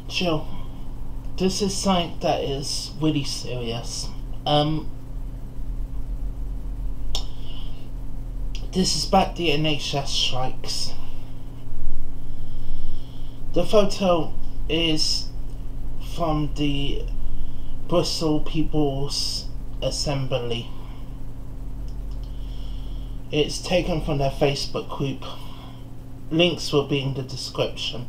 Jill, this is something that is really serious. This is about the NHS strikes. The photo is from the Bristol People's Assembly. It's taken from their Facebook group. Links will be in the description.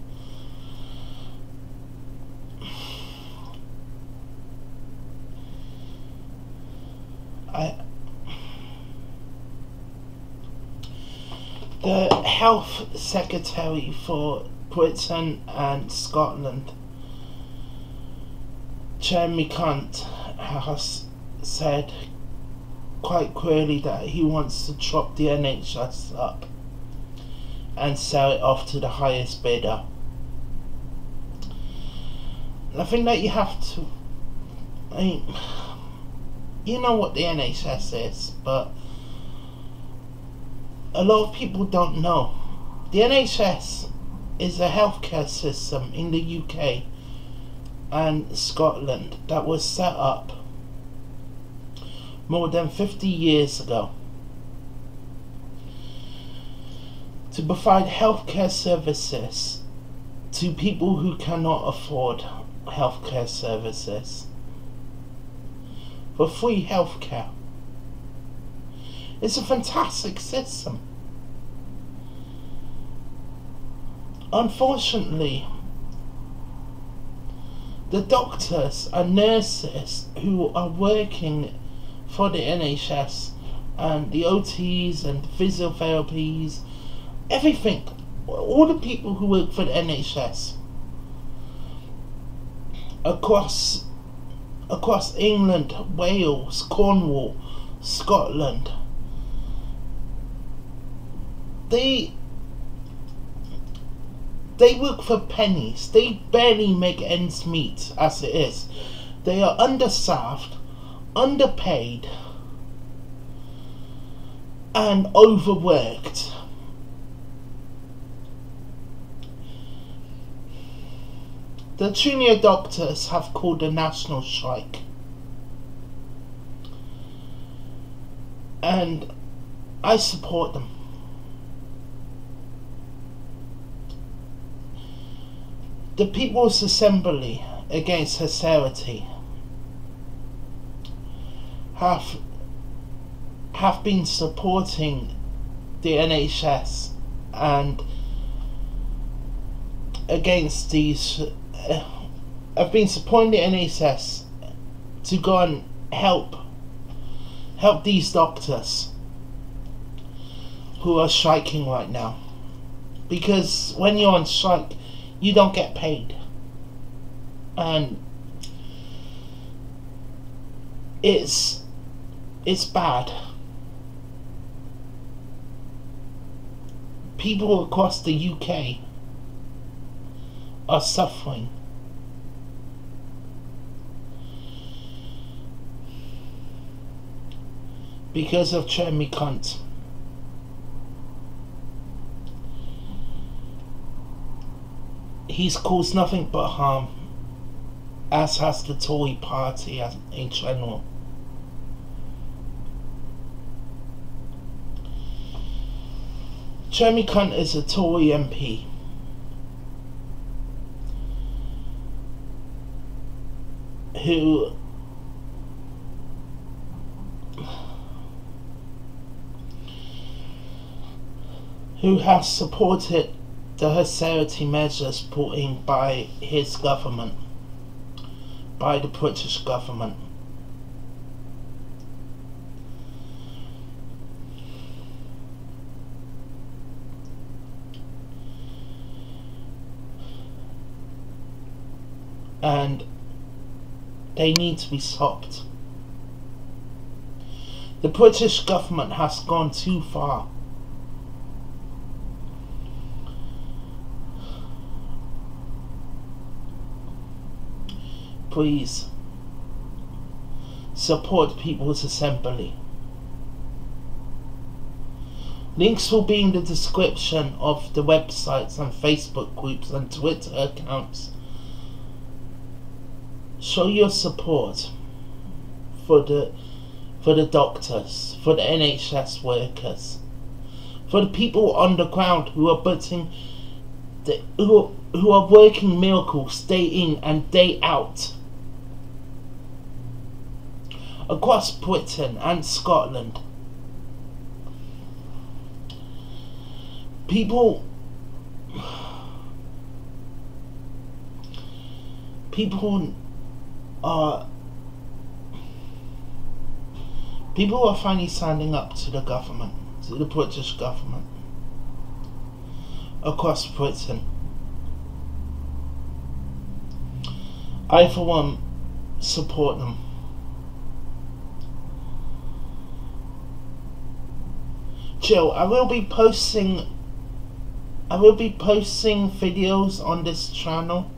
The Health Secretary for Britain and Scotland, Jeremy Hunt, has said quite clearly that he wants to chop the NHS up and sell it off to the highest bidder. I think that you have to, you know what the NHS is, but a lot of people don't know. The NHS is a healthcare system in the UK and Scotland that was set up more than 50 years ago to provide healthcare services to people who cannot afford healthcare services, for free healthcare. It's a fantastic system. Unfortunately, the doctors and nurses who are working for the NHS and the OTs and physiotherapies, everything, all the people who work for the NHS across England, Wales, Cornwall, Scotland, they work for pennies. They barely make ends meet as it is. They are understaffed, underpaid, and overworked. The junior doctors have called a national strike, and I support them. The People's Assembly against Austerity have been supporting the NHS and against these have been supporting the NHS to go and help these doctors who are striking right now, because when you're on strike you don't get paid, and it's bad. People across the UK are suffering. Because of Jeremy Hunt. He's caused nothing but harm, as has the Tory party in general. Jeremy Hunt is a Tory MP who has supported the austerity measures put in by his government, by the British government. And they need to be stopped. The British government has gone too far. Please support People's Assembly. Links will be in the description of the websites and Facebook groups and Twitter accounts show your support for the doctors, for the NHS workers, for the people on the ground who are who are working miracles day in and day out across Britain and Scotland. People are finally standing up to the government, to the British government across Britain. I for one support them. Jill, I will be posting videos on this channel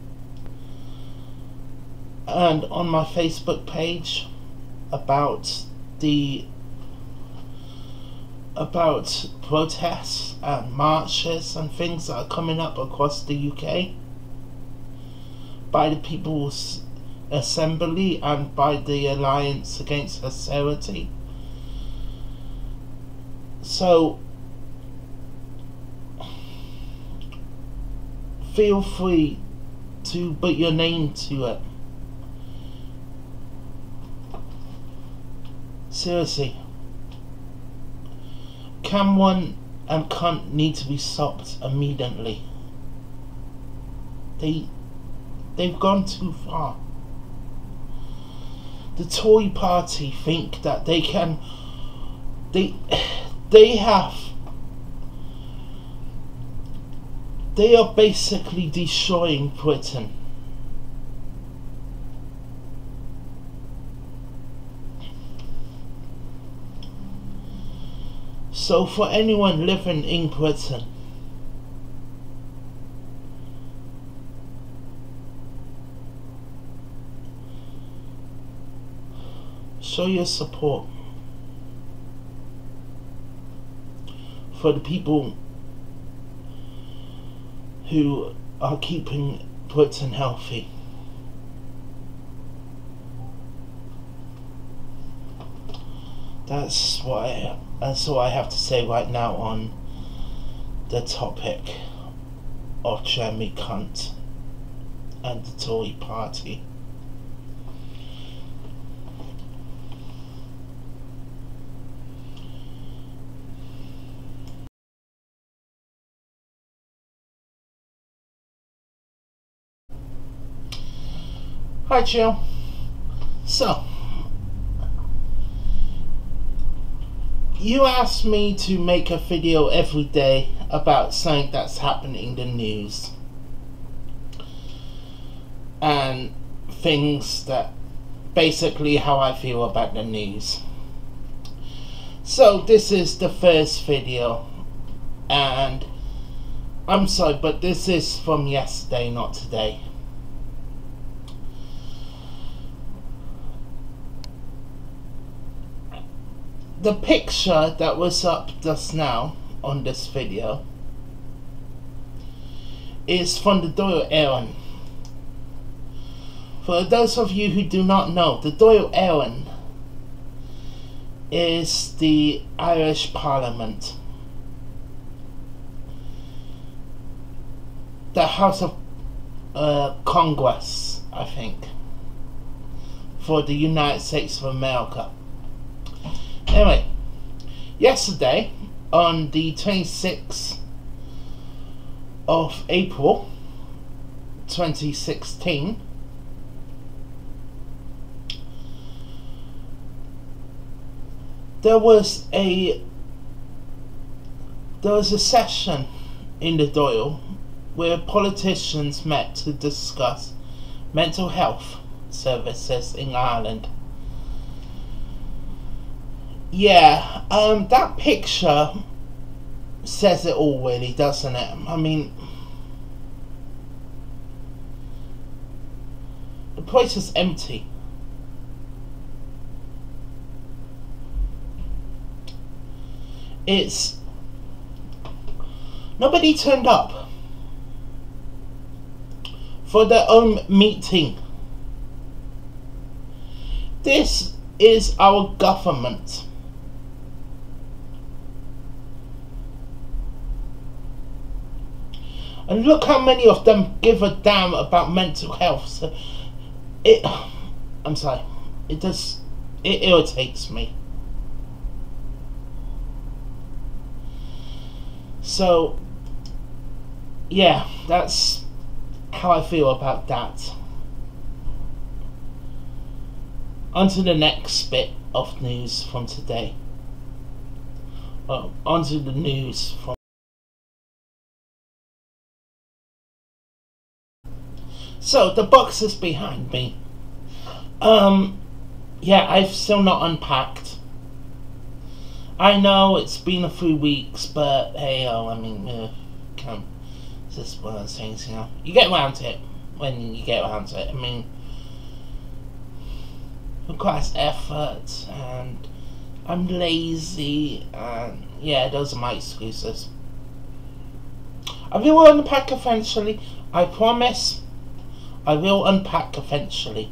and on my Facebook page about protests and marches and things that are coming up across the UK by the People's Assembly and by the Alliance Against Austerity. So feel free to put your name to it. Seriously, Cameron and Cunt need to be stopped immediately. They've gone too far. The Tory party think that they can. They are basically destroying Britain. So for anyone living in Britain, show your support for the people who are keeping Britain healthy. That's all I have to say right now on the topic of Jeremy Cunt and the Tory party. Hi Jill. So, you asked me to make a video every day about something that's happening in the news and things that basically how I feel about the news. So this is the first video, and I'm sorry, but this is from yesterday, not today. The picture that was up just now on this video is from the Dáil Éireann. For those of you who do not know, the Dáil Éireann is the Irish Parliament, the House of Congress, I think, for the United States of America. Anyway, yesterday, on the 26th of April 2016, there was a session in the Dáil where politicians met to discuss mental health services in Ireland. Yeah, that picture says it all, really, doesn't it? I mean, the place is empty. Nobody turned up for their own meeting This is our government. And look how many of them give a damn about mental health. So I'm sorry, it irritates me. So yeah, that's how I feel about that. On to the next bit of news from today. On to the news from... So, the box is behind me. Yeah, I've still not unpacked. I know it's been a few weeks, but hey, I mean, it's just one of those things, you know. You get around to it when you get around to it. I mean, it requires effort, and I'm lazy, and yeah, those are my excuses. I will unpack eventually. I promise. I will unpack eventually.